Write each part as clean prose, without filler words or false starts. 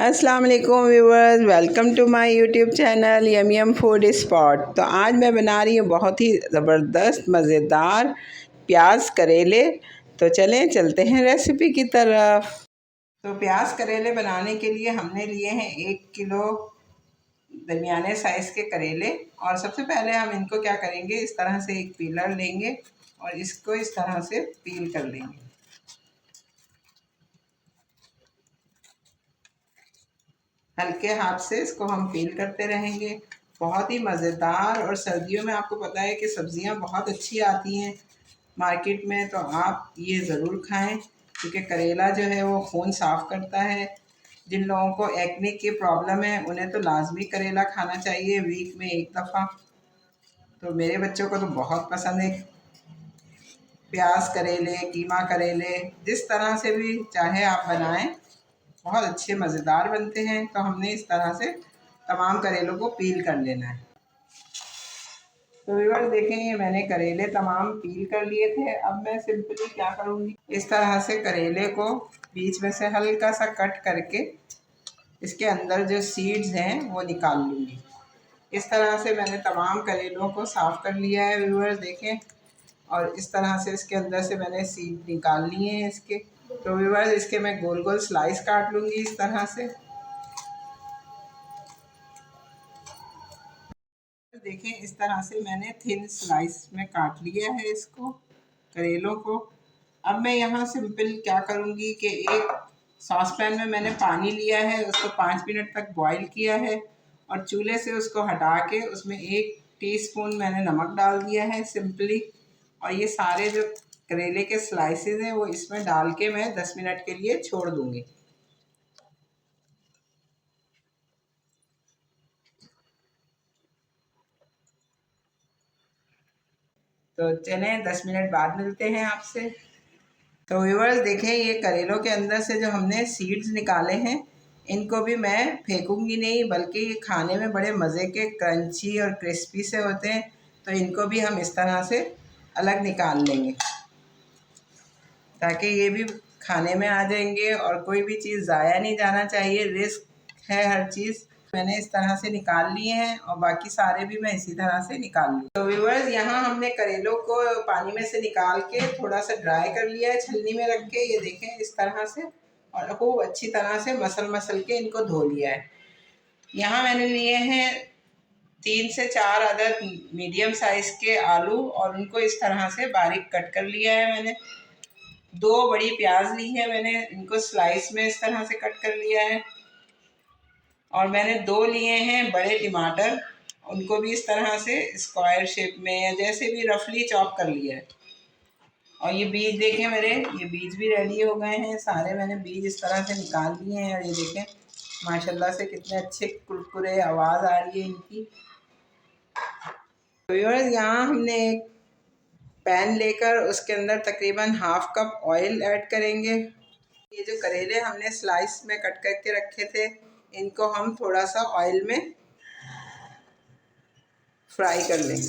अस्सलाम वालेकुम viewers, welcome to my YouTube channel yum food spot. तो आज मैं बना रही हूँ बहुत ही ज़बरदस्त मज़ेदार प्याज करेले। तो चलते हैं रेसिपी की तरफ। तो प्याज करेले बनाने के लिए हमने लिए हैं 1 किलो दरमियाने साइज़ के करेले। और सबसे पहले हम इनको क्या करेंगे, इस तरह से एक पीलर लेंगे और इसको इस तरह से पील कर लेंगे। हल्के हाथ से इसको हम पील करते रहेंगे। बहुत ही मज़ेदार, और सर्दियों में आपको पता है कि सब्ज़ियां बहुत अच्छी आती हैं मार्केट में, तो आप ये ज़रूर खाएं क्योंकि करेला जो है वो खून साफ़ करता है। जिन लोगों को एक्ने की प्रॉब्लम है उन्हें तो लाजमी करेला खाना चाहिए वीक में 1 दफ़ा। तो मेरे बच्चों को तो बहुत पसंद है प्याज करेले, कीमा करेले, जिस तरह से भी चाहे आप बनाएं, बहुत अच्छे मज़ेदार बनते हैं। तो हमने इस तरह से तमाम करेलों को पील कर लेना है। तो व्यूअर्स देखें, ये मैंने करेले तमाम पील कर लिए थे। अब मैं सिंपली क्या करूँगी, इस तरह से करेले को बीच में से हल्का सा कट करके इसके अंदर जो सीड्स हैं वो निकाल लूँगी। इस तरह से मैंने तमाम करेलों को साफ़ कर लिया है व्यूअर्स देखें, और इस तरह से इसके अंदर से मैंने सीड निकाल लिए हैं इसके। तो व्यूअर्स इसके मैं गोल गोल स्लाइस काट लूँगी इस तरह से। देखें, इस तरह से मैंने थिन स्लाइस में काट लिया है इसको, करेलों को। अब मैं यहाँ सिंपल क्या करूँगी कि एक सॉस पैन में मैंने पानी लिया है, उसको 5 मिनट तक बॉईल किया है, और चूल्हे से उसको हटा के उसमें 1 टीस्पून मैंने नमक डाल दिया है सिंपली। और ये सारे जो करेले के स्लाइसेस हैं वो इसमें डाल के मैं 10 मिनट के लिए छोड़ दूँगी। तो चलें 10 मिनट बाद मिलते हैं आपसे। तो व्यूअर्स देखें, ये करेलों के अंदर से जो हमने सीड्स निकाले हैं इनको भी मैं फेंकूंगी नहीं, बल्कि ये खाने में बड़े मज़े के क्रंची और क्रिस्पी से होते हैं। तो इनको भी हम इस तरह से अलग निकाल लेंगे ताकि ये भी खाने में आ जाएंगे, और कोई भी चीज़ ज़ाया नहीं जाना चाहिए, रिस्क है हर चीज़। मैंने इस तरह से निकाल लिए हैं और बाकी सारे भी मैं इसी तरह से निकाल लूँ। तो व्यूअर्स यहाँ हमने करेलों को पानी में से निकाल के थोड़ा सा ड्राई कर लिया है छलनी में रख के, ये देखें इस तरह से, और खूब अच्छी तरह से मसल के इनको धो लिया है। यहाँ मैंने लिए हैं 3 से 4 अदद मीडियम साइज़ के आलू, और उनको इस तरह से बारीक कट कर लिया है मैंने। 2 बड़ी प्याज ली है मैंने, इनको स्लाइस में इस तरह से कट कर लिया है। और मैंने 2 लिए हैं बड़े टमाटर, उनको भी इस तरह से स्क्वायर शेप में या जैसे भी रफली चॉप कर लिया है। और ये बीज देखें मेरे, ये बीज भी रेडी हो गए हैं सारे, मैंने बीज इस तरह से निकाल लिए हैं। और ये देखें माशाल्लाह से कितने अच्छे कुरकुरे आवाज़ आ रही है इनकी। व्यूअर्स यहाँ हमने एक पैन लेकर उसके अंदर तकरीबन ½ कप ऑयल ऐड करेंगे। ये जो करेले हमने स्लाइस में कट करके रखे थे इनको हम थोड़ा सा ऑयल में फ्राई कर लेंगे।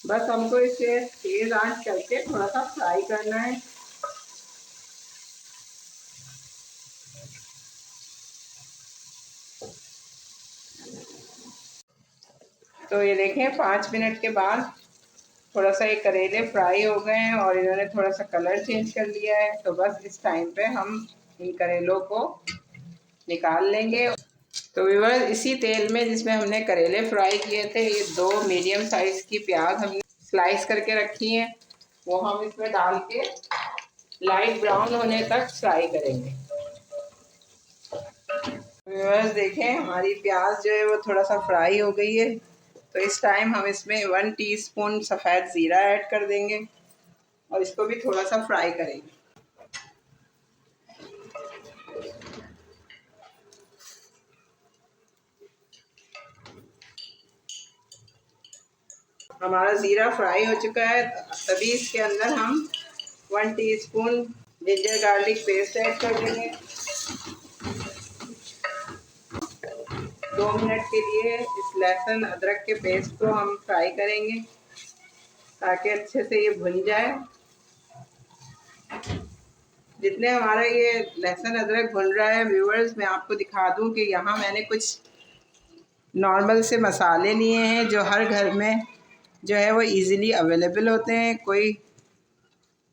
बस हमको इसे तेज आंच करके थोड़ा सा फ्राई करना है। तो ये देखें 5 मिनट के बाद थोड़ा सा ये करेले फ्राई हो गए हैं और इन्होंने थोड़ा सा कलर चेंज कर लिया है। तो बस इस टाइम पे हम इन करेलों को निकाल लेंगे। तो व्यूअर्स इसी तेल में जिसमें हमने करेले फ्राई किए थे, ये 2 मीडियम साइज़ की प्याज हमने स्लाइस करके रखी हैं, वो हम इसमें डाल के लाइट ब्राउन होने तक फ्राई करेंगे। व्यूअर्स देखें हमारी प्याज जो है वो थोड़ा सा फ्राई हो गई है। तो इस टाइम हम इसमें 1 टीस्पून सफ़ेद ज़ीरा ऐड कर देंगे और इसको भी थोड़ा सा फ्राई करेंगे। हमारा ज़ीरा फ्राई हो चुका है, तभी इसके अंदर हम 1 teaspoon ginger garlic paste add कर देंगे। 2 मिनट के लिए इस लहसुन अदरक के पेस्ट को हम फ्राई करेंगे। ताकि अच्छे से ये भुन जाए। जितने हमारा ये लहसुन अदरक भुन रहा है व्यूअर्स, मैं आपको दिखा दूं कि यहाँ मैंने कुछ नॉर्मल से मसाले लिए हैं जो हर घर में जो है वो इजीली अवेलेबल होते हैं। कोई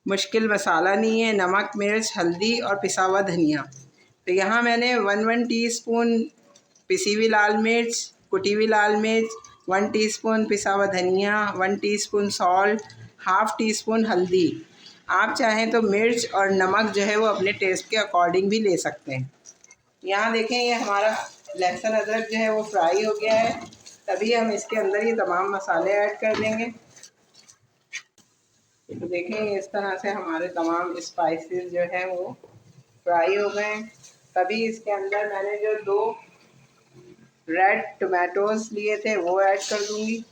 मुश्किल मसाला नहीं है। नमक, मिर्च, हल्दी और पिसा हुआ धनिया। तो यहाँ मैंने 1 टीस्पून पिसी हुई लाल मिर्च, कुटी हुई लाल मिर्च, 1 टीस्पून पिसा हुआ धनिया, 1 teaspoon salt, half tea spoon हल्दी। आप चाहें तो मिर्च और नमक जो है वो अपने टेस्ट के अकॉर्डिंग भी ले सकते हैं। यहाँ देखें, ये हमारा लहसुन अदरक जो है वो फ्राई हो गया है। तभी हम इसके अंदर ये तमाम मसाले ऐड कर देंगे। तो देखें, इस तरह से हमारे तमाम स्पाइसेस जो है वो फ्राई हो गए। तभी इसके अंदर मैंने जो 2 रेड टमाटोज लिए थे वो ऐड कर दूंगी।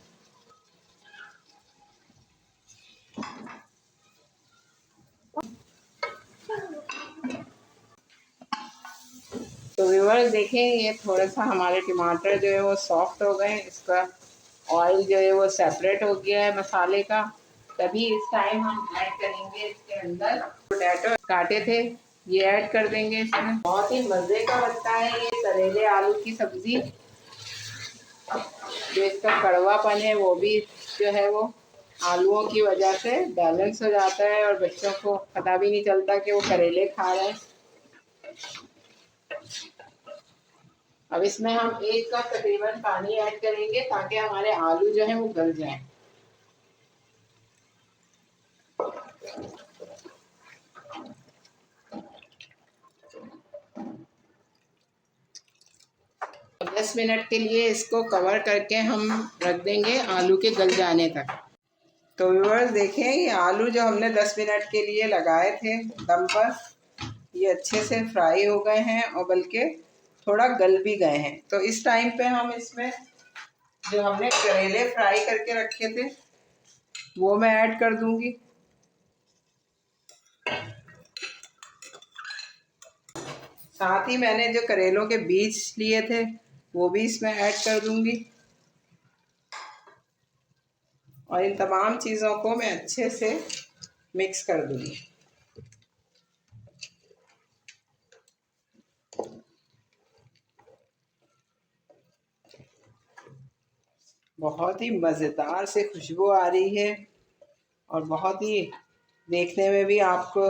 तो व्यूअर्स देखें, ये थोड़ा सा हमारे टमाटर जो है वो सॉफ्ट हो गए। इसका ऑयल जो है वो सेपरेट हो गया है मसाले का। तभी इस टाइम हम ऐड करेंगे इसके अंदर पोटैटो काटे थे, ये ऐड कर देंगे इसमें। बहुत ही मज़े का लगता है ये करेले आलू की सब्ज़ी। जो इसका कड़वापन है वो भी जो है वो आलूओं की वजह से बैलेंस हो जाता है और बच्चों को पता भी नहीं चलता कि वो करेले खा रहे हैं। अब इसमें हम 1 कप तकरीबन पानी ऐड करेंगे ताकि हमारे आलू जो है वो गल जाएं। तो 10 मिनट के लिए इसको कवर करके हम रख देंगे आलू के गल जाने तक। तो व्यूअर्स देखें, ये आलू जो हमने 10 मिनट के लिए लगाए थे दम पर, ये अच्छे से फ्राई हो गए हैं और बल्कि थोड़ा गल भी गए हैं। तो इस टाइम पे हम इसमें जो हमने करेले फ्राई करके रखे थे वो मैं ऐड कर दूंगी। साथ ही मैंने जो करेलों के बीज लिए थे वो भी इसमें ऐड कर दूंगी। और इन तमाम चीज़ों को मैं अच्छे से मिक्स कर दूंगी। बहुत ही मज़ेदार से खुशबू आ रही है और बहुत ही देखने में भी आपको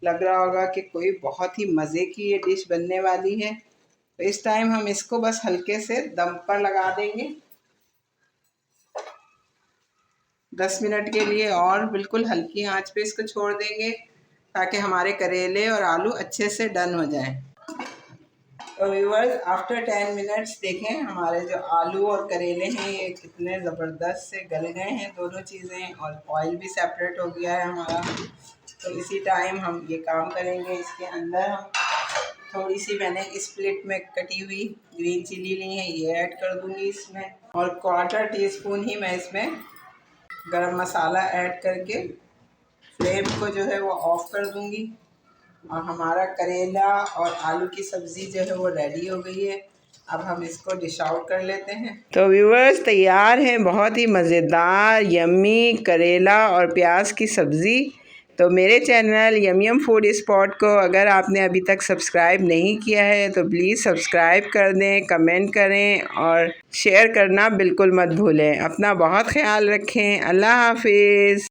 लग रहा होगा कि कोई बहुत ही मज़े की ये डिश बनने वाली है। तो इस टाइम हम इसको बस हल्के से दम पर लगा देंगे 10 मिनट के लिए और बिल्कुल हल्की आंच पे इसको छोड़ देंगे ताकि हमारे करेले और आलू अच्छे से डन हो जाएं। तो व्यूअर्स, आफ्टर 10 मिनट्स देखें हमारे जो आलू और करेले हैं ये कितने ज़बरदस्त से गल गए हैं दोनों चीज़ें, और ऑयल भी सेपरेट हो गया है हमारा। तो इसी टाइम हम ये काम करेंगे, इसके अंदर हम थोड़ी सी मैंने स्प्लिट में कटी हुई ग्रीन चिली ली है, ये ऐड कर दूंगी इसमें। और 1/4 टीस्पून ही मैं इसमें गरम मसाला ऐड करके फ्लेम को जो है वो ऑफ़ कर दूंगी। और हमारा करेला और आलू की सब्ज़ी जो है वो रेडी हो गई है। अब हम इसको डिश आउट कर लेते हैं। तो व्यूअर्स, तैयार है बहुत ही मज़ेदार यम्मी करेला और प्याज की सब्ज़ी। तो मेरे चैनल यम फूड स्पॉट को अगर आपने अभी तक सब्सक्राइब नहीं किया है तो प्लीज़ सब्सक्राइब कर दें, कमेंट करें और शेयर करना बिल्कुल मत भूलें। अपना बहुत ख्याल रखें। अल्लाह हाफिज़।